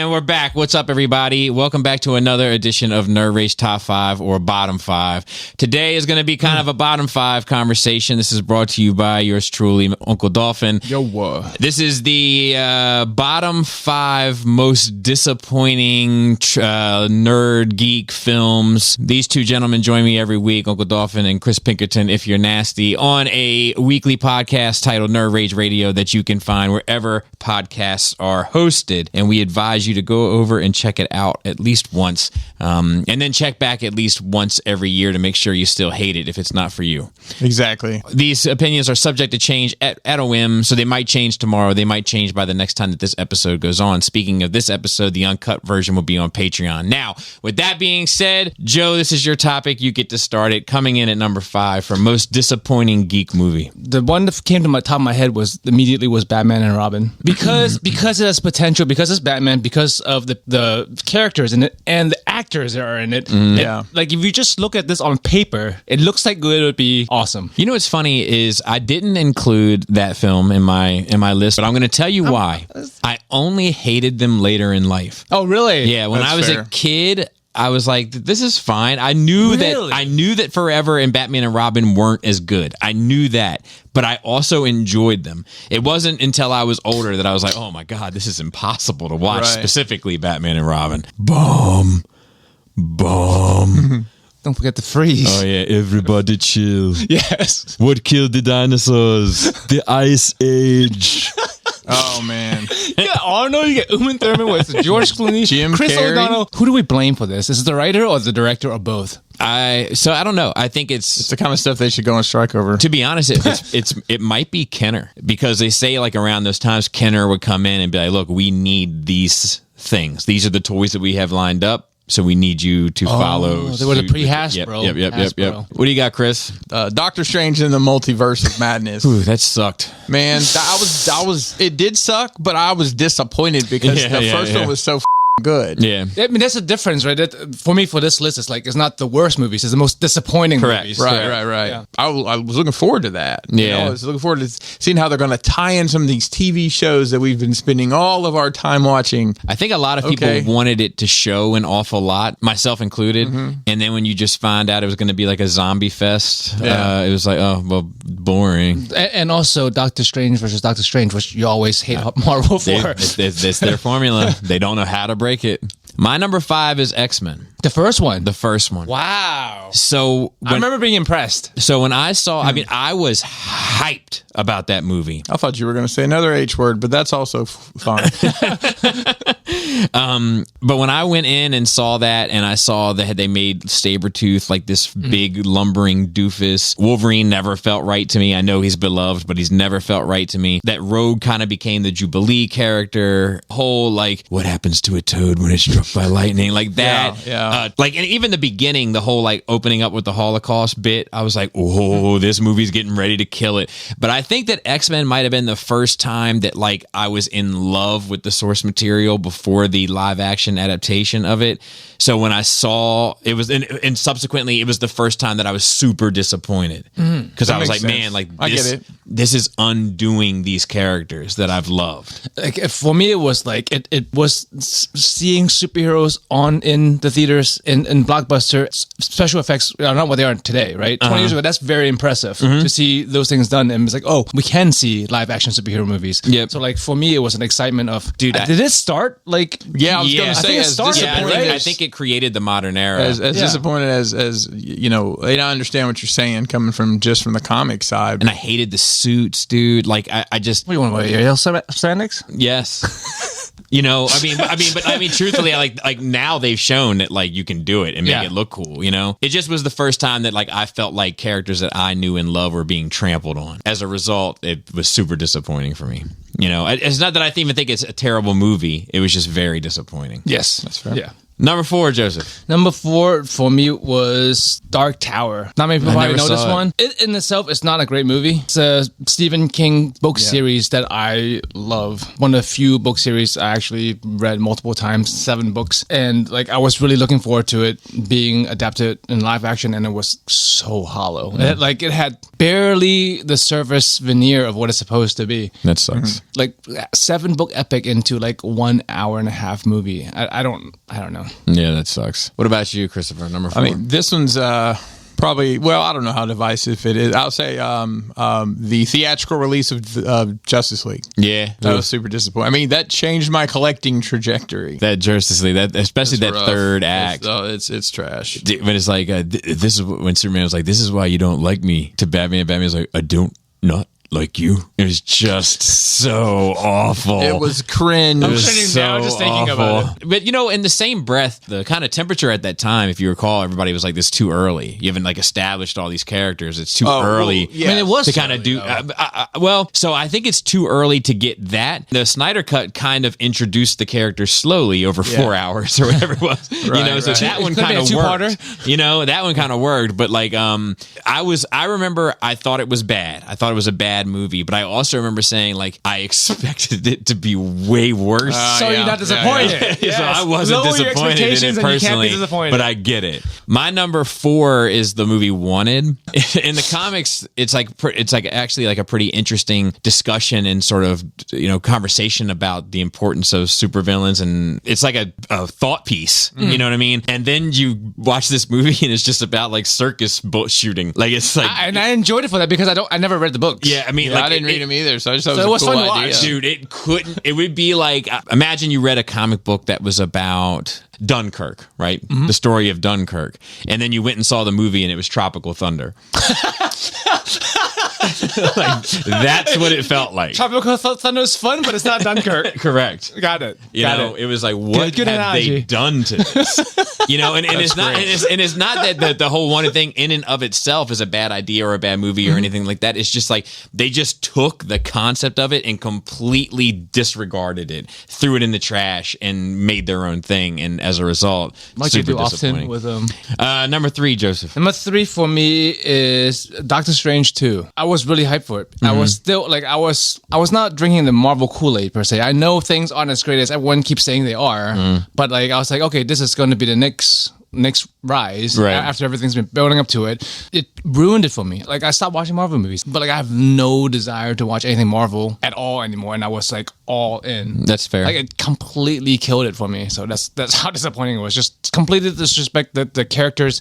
And we're back. What's up, everybody? Welcome back to another edition of Nerd Rage Top 5 or Bottom 5. Today is going to be kind of a Bottom 5 conversation. This is brought to you by yours truly, Uncle Dolphin. Yo, what? This is the Bottom 5 most disappointing nerd geek films. These two gentlemen join me every week, Uncle Dolphin and Chris Pinkerton, if you're nasty, on a weekly podcast titled Nerd Rage Radio that you can find wherever podcasts are hosted. And we advise you to go over and check it out at least once, and then check back at least once every year to make sure you still hate it if it's not for you. Exactly. These opinions are subject to change at a whim, so they might change tomorrow. They might change by the next time that this episode goes on. Speaking of this episode, the uncut version will be on Patreon. Now, with that being said, Joe, this is your topic. You get to start it. Coming in at number 5 for most disappointing geek movie. The one that came to my top of my head was Batman and Robin, because it has potential, because it's Batman, because of the characters in it and the actors that are in it. Yeah. Like, if you just look at this on paper, it looks like it would be awesome. You know what's funny is I didn't include that film in my list, but I'm going to tell you why. I only hated them later in life. Oh, really? Yeah, when I was a kid, I was like, this is fine. I knew that Forever and Batman and Robin weren't as good. I knew that, but I also enjoyed them. It wasn't until I was older that I was like, oh my God, this is impossible to watch, specifically Batman and Robin. Bomb. Don't forget the freeze. Oh yeah, everybody chill. Yes. What killed the dinosaurs? The Ice Age. Oh, man. You got Arnold, you got Uma Thurman, what's it, George Clooney, Jim Chris Carrey. O'Donnell. Who do we blame for this? Is it the writer or the director or both? I don't know. I think it's the kind of stuff they should go on strike over. To be honest, it might be Kenner, because they say like around those times Kenner would come in and be like, look, we need these things. These are the toys that we have lined up. So we need you to follow. They were the pre-Hasbro. Yep. What do you got, Chris? Doctor Strange in the Multiverse of Madness. Ooh, that sucked. Man, I was. It did suck, but I was disappointed because the first one was so good. Yeah. I mean, that's the difference, right? For me, for this list, it's like, it's not the worst movies, it's the most disappointing movies. Right. Yeah. I was looking forward to that. Yeah. I was looking forward to seeing how they're going to tie in some of these TV shows that we've been spending all of our time watching. I think a lot of people wanted it to show an awful lot, myself included. And then when you just find out it was going to be like a zombie fest, it was like, oh, well, boring. And also Doctor Strange versus Doctor Strange, which you always hate Marvel for. It's their formula. They don't know how to break it. My number 5 is XMen. The first one? The first one. Wow. So I remember being impressed. So when I saw, I was hyped about that movie. I thought you were going to say another H word, but that's also fine. But when I went in and saw that, and I saw that they made Sabretooth like this big lumbering doofus, Wolverine never felt right to me. I know he's beloved, but he's never felt right to me. That Rogue kind of became the Jubilee character. Whole like, what happens to a toad when it's struck by lightning? Like that. Yeah. Like, and even the beginning, the whole like opening up with the Holocaust bit, I was like, oh, this movie's getting ready to kill it. But I think that X-Men might have been the first time that like I was in love with the source material before the live action adaptation of it. So when I saw it was, and subsequently it was the first time that I was super disappointed, because I was like, man, like this is undoing these characters that I've loved. Like, for me, it was like it was seeing superheroes in the theaters in blockbuster special effects are not what they are today, right? 20 years ago, that's very impressive to see those things done, and it's like, oh, we can see live action superhero movies. Yep. So like for me, it was an excitement of, dude, did it start like? Yeah, I was going to say, I think it created the modern era. As disappointed as you know, and I understand what you're saying coming from the comic side. And I hated the suits, dude. Like I just. What do you want to wear? Ariel spandex? Yes. You know, I mean, truthfully, like now they've shown that like you can do it and make it look cool. You know, it just was the first time that like I felt like characters that I knew and loved were being trampled on. As a result, it was super disappointing for me. You know, it's not that I even think it's a terrible movie. It was just very disappointing. Yes, that's fair. Yeah. Number 4, Joseph. Number 4 for me was Dark Tower. Not many people probably know this one. It in itself is not a great movie. It's a Stephen King book series that I love. One of the few book series I actually read multiple times, 7 books. And like I was really looking forward to it being adapted in live action, and it was so hollow. It had barely the surface veneer of what it's supposed to be. That sucks. Like 7-book epic into like 1 hour and a half movie. I don't know. Yeah, that sucks. What about you, Christopher? Number 4. I mean, this one's probably, well, I don't know how divisive it is. I'll say the theatrical release of Justice League. Yeah. That was super disappointing. I mean, that changed my collecting trajectory. That Justice League, especially that rough. third act. It's trash. But it's like, this is when Superman was like, this is why you don't like me, to Batman. Batman was like, I don't not like you. It was just so awful. It was cringe. I'm cringing now just thinking about it. But in the same breath, the kind of temperature at that time, if you recall, everybody was like, this is too early. You haven't like established all these characters. It's too early. Well, yeah. I mean, it was to kind of do so I think it's too early to get that. The Snyder Cut kind of introduced the characters slowly over 4 hours or whatever it was. So that one kind of worked. That one kind of worked. But like I remember I thought it was bad. I thought it was a bad movie, but I also remember saying like I expected it to be way worse. So you're not disappointed. So I wasn't disappointed in it personally, but I get it. My number 4 is the movie Wanted. In the comics, it's like actually like a pretty interesting discussion and sort of conversation about the importance of supervillains, and it's like a thought piece. You know what I mean? And then you watch this movie and it's just about like circus boat shooting. Like it's like, and I enjoyed it for that because I never read the books. Yeah, I mean, I didn't read them either, so I just thought it was a cool fun to idea. watch. Dude, it would be like, imagine you read a comic book that was about Dunkirk, right? The story of Dunkirk. And then you went and saw the movie and it was Tropical Thunder. Like, that's what it felt like. Tropical Thunder is fun, but it's not Dunkirk. Correct. Got it. It was like, what good have analogy. they done to this? And it's not, and it's not that the whole Wanted thing in and of itself is a bad idea or a bad movie or anything like that. It's just like they just took the concept of it and completely disregarded it, threw it in the trash, and made their own thing. And as a result, like super you do disappointing. often with Number 3, Joseph. Number 3 for me is Doctor Strange 2. I was really hyped for it. I was still like I was not drinking the Marvel Kool-Aid per se. I know things aren't as great as everyone keeps saying they are, but like I was like, okay, this is going to be the next rise after everything's been building up to it. It ruined it for me. Like I stopped watching Marvel movies, but like I have no desire to watch anything Marvel at all anymore, and I was like all in. That's fair. Like it completely killed it for me. So that's how disappointing it was. Just completely disrespect the characters,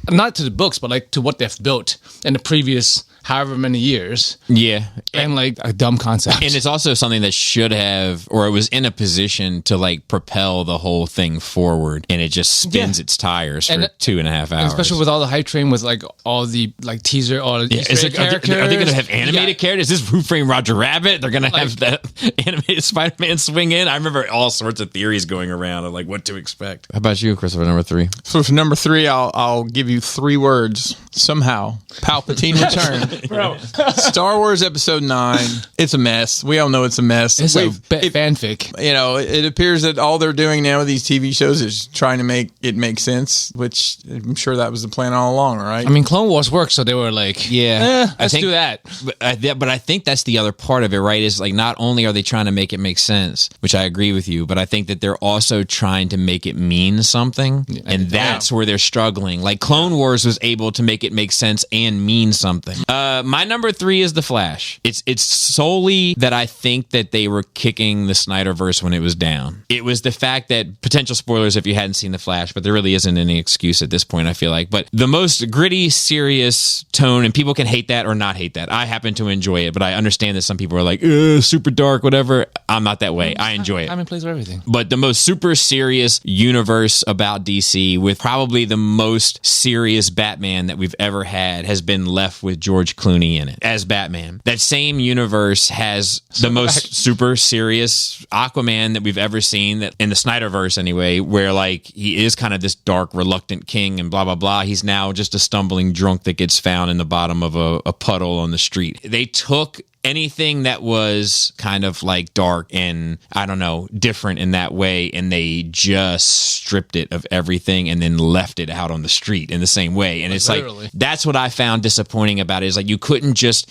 not to the books, but like to what they've built in the previous however many years. Yeah. And like a dumb concept. And it's also something that should have, or it was in a position to like propel the whole thing forward, and it just spins its tires for 2.5 hours. Especially with all the hype train with like all the like teaser or the Easter egg characters. Are they going to have animated characters? Is this Who Framed Roger Rabbit? They're going to have that animated Spider-Man swing in? I remember all sorts of theories going around of like what to expect. How about you, Christopher, number 3? So for number 3, I'll give you 3 words. Somehow, Palpatine return. Bro. Star Wars Episode 9. It's a mess. We all know it's a mess. It's a fanfic. It appears that all they're doing now with these TV shows is trying to make it make sense, which I'm sure that was the plan all along, right? I mean, Clone Wars worked, so they were like, let's do that. But I think that's the other part of it, right? Is like not only are they trying to make it make sense, which I agree with you, but I think that they're also trying to make it mean something, and that's where they're struggling. Like Clone Wars was able to make it make sense and mean something. My number 3 is The Flash. It's solely that I think that they were kicking the Snyderverse when it was down. It was the fact that, potential spoilers if you hadn't seen The Flash, but there really isn't any excuse at this point, I feel like. But the most gritty, serious tone, and people can hate that or not hate that. I happen to enjoy it, but I understand that some people are like, super dark, whatever. I'm not that way. I enjoy it. I'm in place for everything. But the most super serious universe about DC, with probably the most serious Batman that we've ever had, has been left with George Clooney in it as Batman. That same universe has the most super serious Aquaman that we've ever seen, that in the Snyderverse anyway, where like he is kind of this dark, reluctant king and blah, blah, blah. He's now just a stumbling drunk that gets found in the bottom of a puddle on the street. They took anything that was kind of like dark and I don't know, different in that way, and they just stripped it of everything and then left it out on the street in the same way. And it's literally. like that's what I found disappointing about it, is like you couldn't just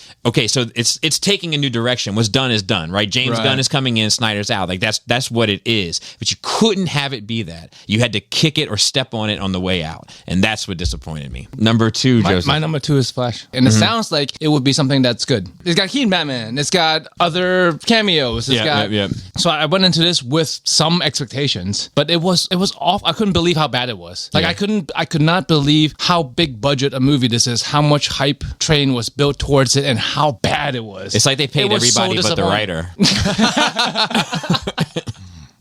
so it's taking a new direction. What's done is done, right? James Gunn is coming in, Snyder's out. Like that's what it is. But you couldn't have it be that. You had to kick it or step on it on the way out, and that's what disappointed me. Number 2, Joseph. My number 2 is Flash, and it sounds like it would be something that's good. It's got Keaton Batman. It's got other cameos. So I went into this with some expectations, but it was off. I couldn't believe how bad it was. Like I could not believe how big budget a movie this is, how much hype train was built towards it, and how bad it was. It's like they paid everybody but the writer.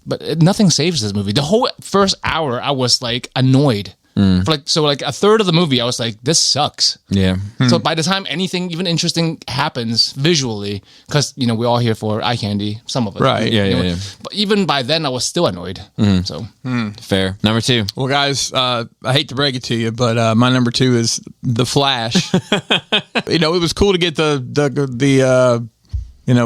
But nothing saves this movie. The whole first hour, I was like annoyed. For like a third of the movie, I was like, this sucks. Yeah. So by the time anything even interesting happens visually, because we're all here for eye candy, some of us, right? Yeah. But even by then, I was still annoyed. So fair. Number 2. Well, guys, I hate to break it to you, but my number 2 is The Flash. It was cool to get the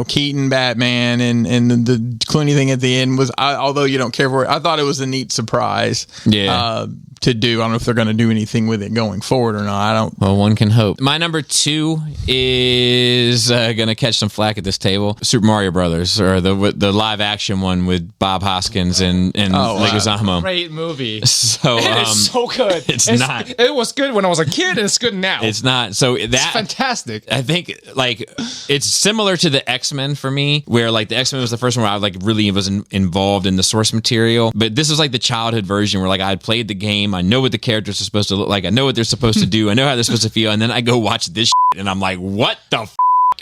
Keaton Batman and the Clooney thing at the end was, although you don't care for it, I thought it was a neat surprise. Yeah. To do. I don't know if they're going to do anything with it going forward or not. I don't. Well, one can hope. My number 2 is going to catch some flack at this table. Super Mario Brothers, or the live action one with Bob Hoskins and Leguizamo. Great movie. So it's so good. It's not. It was good when I was a kid, and it's good now. It's not. So it's fantastic. I think like it's similar to the X-Men for me, where like the X-Men was the first one where I like really was involved in the source material, but this was like the childhood version where like I had played the game. I know what the characters are supposed to look like. I know what they're supposed to do. I know how they're supposed to feel. And then I go watch this shit and I'm like, what the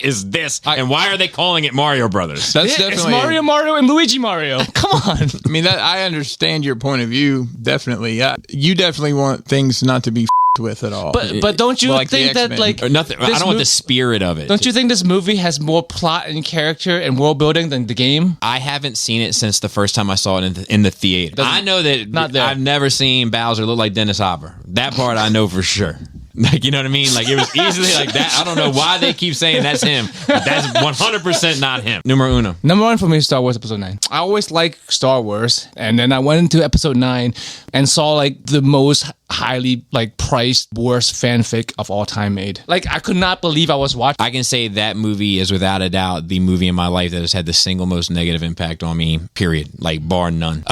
is this? And why are they calling it Mario Brothers? That's definitely it's Mario and Luigi Mario. Come on. I mean, I understand your point of view. Definitely. You definitely want things not to be with at all. But don't you think that like or nothing? I don't want the spirit of it. Don't you think this movie has more plot and character and world building than the game? I haven't seen it since the first time I saw it in the theater. I know that I've never seen Bowser look like Dennis Hopper. That part I know for sure. Like, you know what I mean? Like, it was easily like that. I don't know why they keep saying that's him, but that's 100% not him. Numero 1. Number 1 for me is Star Wars Episode 9. I always like Star Wars, and then I went into Episode 9 and saw like the most highly like priced worst fanfic of all time made. Like, I could not believe I was watching. I can say that movie is without a doubt the movie in my life that has had the single most negative impact on me, period. Like, bar none.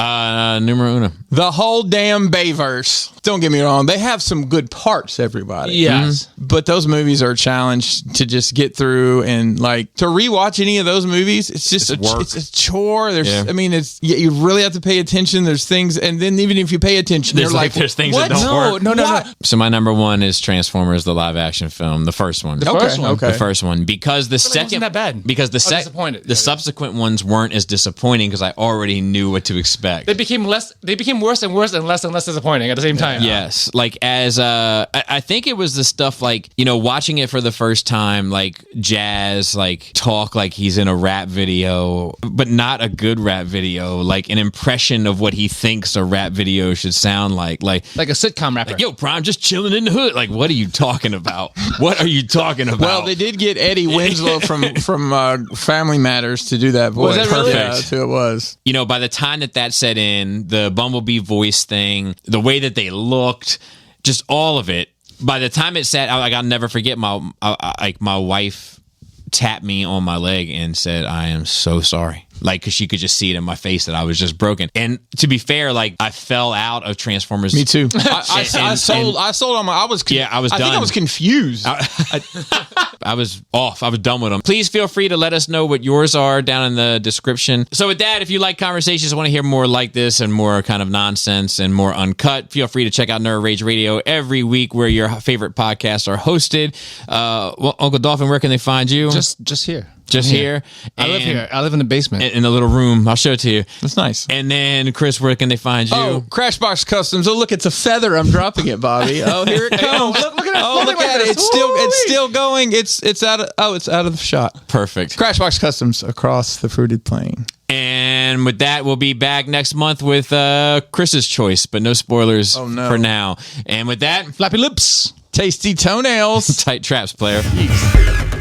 Numero 1. The whole damn Bayverse. Don't get me wrong, they have some good parts, everybody. Yes. But those movies are a challenge to just get through, and like to rewatch any of those movies, it's just it's a chore. I mean, you really have to pay attention. There's things, and then even if you pay attention, there's things that don't work. No. So my number 1 is Transformers, the live action film, the first one. The first one. The first one, because the second wasn't that bad. Because the subsequent ones weren't as disappointing because I already knew what to expect. They became worse and worse and less disappointing at the same time. Yes, like as I think it was the stuff like, watching it for the first time, like Jazz like talk like he's in a rap video, but not a good rap video, like an impression of what he thinks a rap video should sound like a sitcom rapper. Like, yo, Prime, just chilling in the hood. Like, what are you talking about? What are you talking about? Well, they did get Eddie Winslow from Family Matters to do that voice. Was that really? Yeah, that's who it was. By the time that set in, the Bumblebee voice thing, the way that they looked, just all of it. By the time it sat, I'll never forget my wife tapped me on my leg and said, "I am so sorry." Like, because she could just see it in my face that I was just broken. And to be fair, like, I fell out of Transformers. Me too. I sold on my. I was done. I think I was confused. I was off. I was done with them. Please feel free to let us know what yours are down in the description. So with that, if you like conversations, want to hear more like this and more kind of nonsense and more uncut, feel free to check out Nerd Rage Radio every week where your favorite podcasts are hosted. Uncle Dolphin, where can they find you? Just here. Just here. I live here. I live in the basement. In a little room. I'll show it to you. That's nice. And then, Chris, where can they find you? Oh, Crashbox Customs. Oh, look, it's a feather. I'm dropping it, Bobby. Oh, here it comes. Look at it. Oh, look at it. It's still going. It's out of the shot. Perfect. Crashbox Customs across the fruited plain. And with that, we'll be back next month with Chris's choice, but no spoilers for now. And with that, flappy lips, tasty toenails, tight traps, player. Peace.